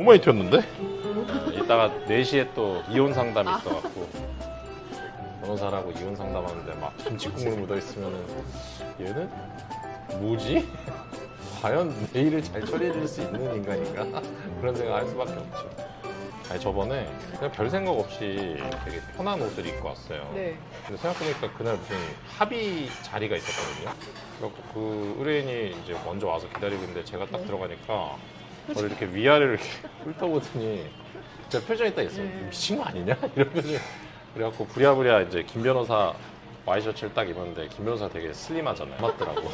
너무 많이 튀었는데? 이따가 4시에 또 이혼 상담이 있어갖고 변호사라고 이혼 상담하는데 막 김치국물 묻어있으면은 얘는 뭐지? 과연 내일을 잘 처리해줄 수 있는 인간인가? 그런 생각 할 수밖에 없죠. 아니 저번에 그냥 별 생각 없이 되게 편한 옷을 입고 왔어요. 네. 근데 생각해보니까 그날 무슨 합의 자리가 있었거든요. 그래갖고 그 의뢰인이 이제 먼저 와서 기다리고 있는데 제가 딱 들어가니까 저를 이렇게 위아래를 이렇게 훑어보더니 제 표정이 딱 있어요. 미친 거 아니냐? 이런 표정. 그래갖고 부랴부랴 이제 김 변호사 와이셔츠를 딱 입었는데 김 변호사 되게 슬림하잖아요. 맞더라고.